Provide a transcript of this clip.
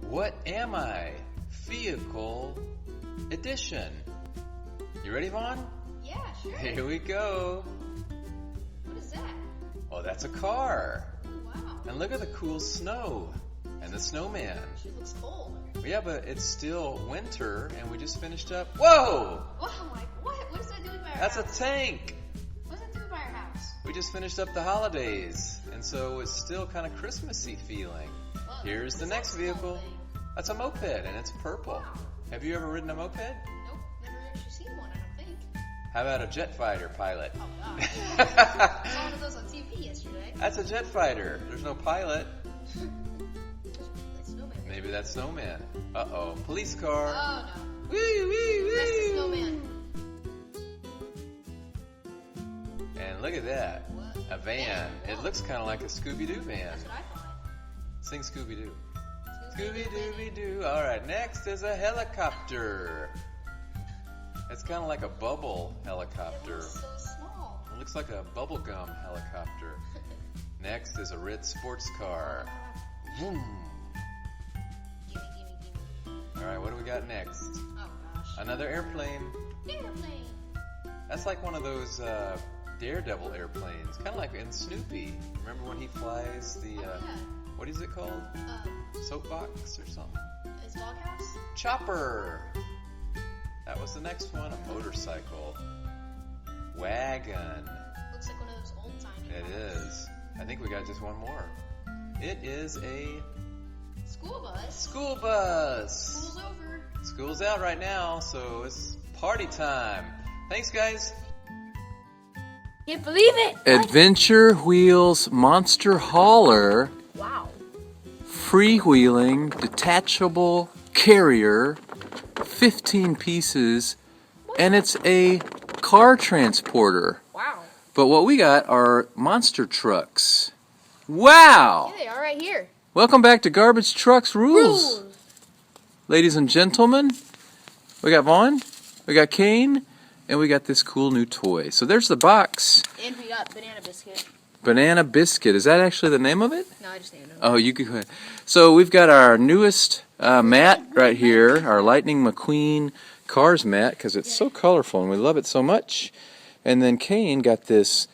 What Am I? Vehicle Edition. You ready, Vaughn? Yeah, sure. Here we go. What is that? Oh, that's a car. Wow. And look at the cool snow and the snowman. She looks cold. Yeah, but it's still winter and we just finished up. Whoa! Wow, like what? What is that doing by our That's house? a tank. What's that doing by our house? We just finished up the holidays, and so it's still kind of Christmassy feeling. Whoa, Here's the what's next that small vehicle. thing? That's a moped, and it's purple. Wow. Have you ever ridden a moped? Nope, never actually seen one, I don't think. How about a jet fighter pilot? Oh, God. I saw one of those on TV yesterday. That's a jet fighter. There's no pilot. That snowman. Maybe that's snowman. Uh-oh. Police car. Oh, no. Woo, woo, That's the woo. snowman. And look at that. What? A van. Yeah, It whoa. looks kind of like a Scooby-Doo van. That's what I thought. Sing Scooby-Doo. Scooby-Dooby-Doo. All right, next is a helicopter. It's kind of like a bubble It helicopter. looks so small. It looks like a bubblegum helicopter. Next is a red sports car. Vroom. Gimme, gimme, gimme. All right, what do we got next? Oh, gosh. Another airplane. Airplane. That's like one of those Daredevil airplanes, kind of like in Snoopy. Remember when he flies the, Oh, yeah. what is it called? Soapbox or something? Is Doghouse? Chopper. That was the next one, a motorcycle. Wagon. Looks like one of those old-timey It ones. is. I think we got just one more. It is a School bus. school bus. School's over. School's out right now, so it's party time. Thanks, guys. Can't believe it. Adventure Wheels Monster Hauler Wow. freewheeling detachable carrier, 15 pieces, and it's a car transporter. Wow. But what we got are monster trucks. Wow! Yeah, they are right here. Welcome back to Garbage Trucks Rules. Ladies and gentlemen, we got Vaughn, we got Kane, and we got this cool new toy. So there's the box. And we got banana biscuit. Banana Biscuit. Is that actually the name of it? No, I just named them. Oh, you can go ahead. So we've got our newest mat right here, our Lightning McQueen Cars mat, because it's so colorful and we love it so much. And then Kane got this